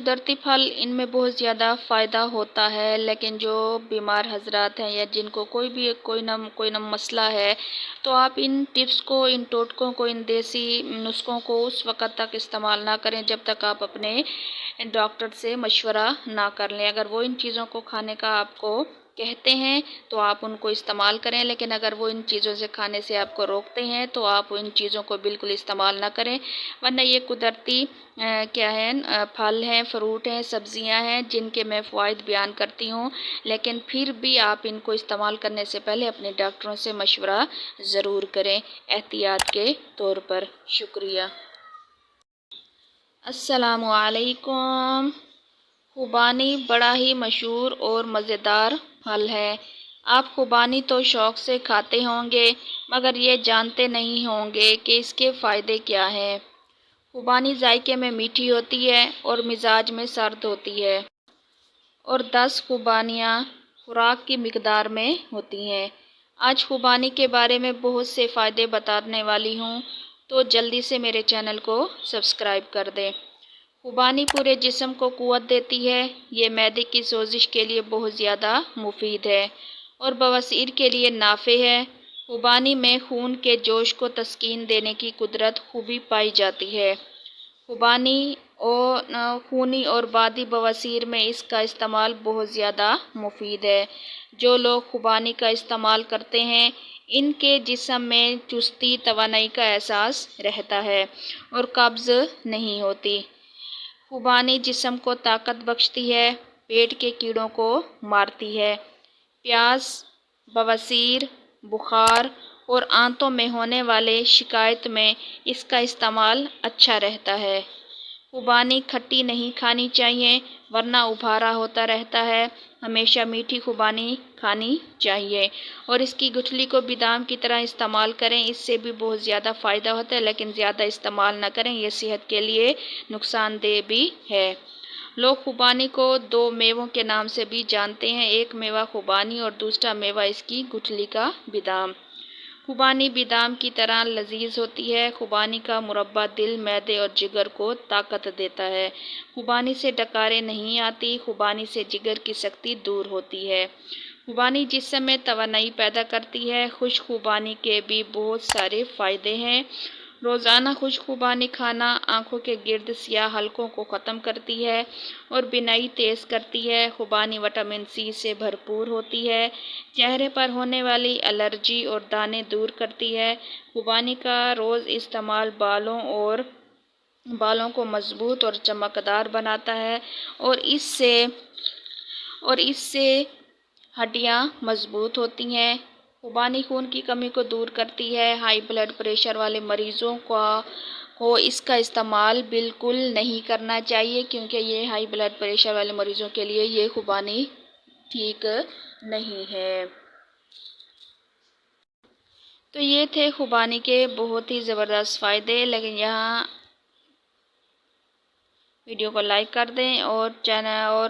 قدرتی پھل ان میں بہت زیادہ فائدہ ہوتا ہے، لیکن جو بیمار حضرات ہیں یا جن کو کوئی نہ مسئلہ ہے، تو آپ ان ٹپس کو، ان ٹوٹکوں کو، ان دیسی نسخوں کو اس وقت تک استعمال نہ کریں جب تک آپ اپنے ڈاکٹر سے مشورہ نہ کر لیں۔ اگر وہ ان چیزوں کو کھانے کا آپ کو کہتے ہیں تو آپ ان کو استعمال کریں، لیکن اگر وہ ان چیزوں سے کھانے سے آپ کو روکتے ہیں تو آپ ان چیزوں کو بالکل استعمال نہ کریں، ورنہ یہ قدرتی پھل ہیں، فروٹ ہیں، سبزیاں ہیں جن کے میں فوائد بیان کرتی ہوں، لیکن پھر بھی آپ ان کو استعمال کرنے سے پہلے اپنے ڈاکٹروں سے مشورہ ضرور کریں احتیاط کے طور پر۔ شکریہ۔ السلام علیکم۔ خوبانی بڑا ہی مشہور اور مزیدار پھل ہے۔ آپ خوبانی تو شوق سے کھاتے ہوں گے، مگر یہ جانتے نہیں ہوں گے کہ اس کے فائدے کیا ہیں۔ خوبانی ذائقے میں میٹھی ہوتی ہے اور مزاج میں سرد ہوتی ہے، اور 10 خوبانیاں خوراک کی مقدار میں ہوتی ہیں۔ آج خوبانی کے بارے میں بہت سے فائدے بتانے والی ہوں، تو جلدی سے میرے چینل کو سبسکرائب کر دیں۔ خوبانی پورے جسم کو قوت دیتی ہے۔ یہ معدے کی سوزش کے لیے بہت زیادہ مفید ہے اور بواسیر کے لیے نافع ہے۔ خوبانی میں خون کے جوش کو تسکین دینے کی قدرت خوبی پائی جاتی ہے۔ خوبانی خونی اور بادی بواسیر میں اس کا استعمال بہت زیادہ مفید ہے۔ جو لوگ خوبانی کا استعمال کرتے ہیں ان کے جسم میں چستی، توانائی کا احساس رہتا ہے اور قبض نہیں ہوتی۔ خوبانی جسم کو طاقت بخشتی ہے، پیٹ کے کیڑوں کو مارتی ہے۔ پیاس، بواسیر، بخار اور آنتوں میں ہونے والے شکایت میں اس کا استعمال اچھا رہتا ہے۔ خوبانی کھٹی نہیں کھانی چاہیے ورنہ ابھارا ہوتا رہتا ہے۔ ہمیشہ میٹھی خوبانی کھانی چاہیے اور اس کی گٹھلی کو بادام کی طرح استعمال کریں، اس سے بھی بہت زیادہ فائدہ ہوتا ہے، لیکن زیادہ استعمال نہ کریں، یہ صحت کے لیے نقصان دہ بھی ہے۔ لوگ خوبانی کو 2 میووں کے نام سے بھی جانتے ہیں، ایک میوہ خوبانی اور دوسرا میوہ اس کی گٹھلی کا بادام۔ خوبانی بادام کی طرح لذیذ ہوتی ہے۔ خوبانی کا مربا دل، معدے اور جگر کو طاقت دیتا ہے۔ خوبانی سے ڈکاریں نہیں آتی۔ خوبانی سے جگر کی سختی دور ہوتی ہے۔ خوبانی جسم میں توانائی پیدا کرتی ہے۔ خشک خوبانی کے بھی بہت سارے فائدے ہیں۔ روزانہ خشک خوبانی کھانا آنکھوں کے گرد سیاہ حلقوں کو ختم کرتی ہے اور بینائی تیز کرتی ہے۔ خوبانی وٹامن سی سے بھرپور ہوتی ہے۔ چہرے پر ہونے والی الرجی اور دانے دور کرتی ہے۔ خوبانی کا روز استعمال بالوں کو مضبوط اور چمکدار بناتا ہے اور اس سے ہڈیاں مضبوط ہوتی ہیں۔ خوبانی خون کی کمی کو دور کرتی ہے۔ ہائی بلڈ پریشر والے مریضوں کو اس کا استعمال بالکل نہیں کرنا چاہیے، کیونکہ یہ ہائی بلڈ پریشر والے مریضوں کے لیے یہ خوبانی ٹھیک نہیں ہے۔ تو یہ تھے خوبانی کے بہت ہی زبردست فائدے، لیکن یہاں ویڈیو کو لائک کر دیں اور چینل اور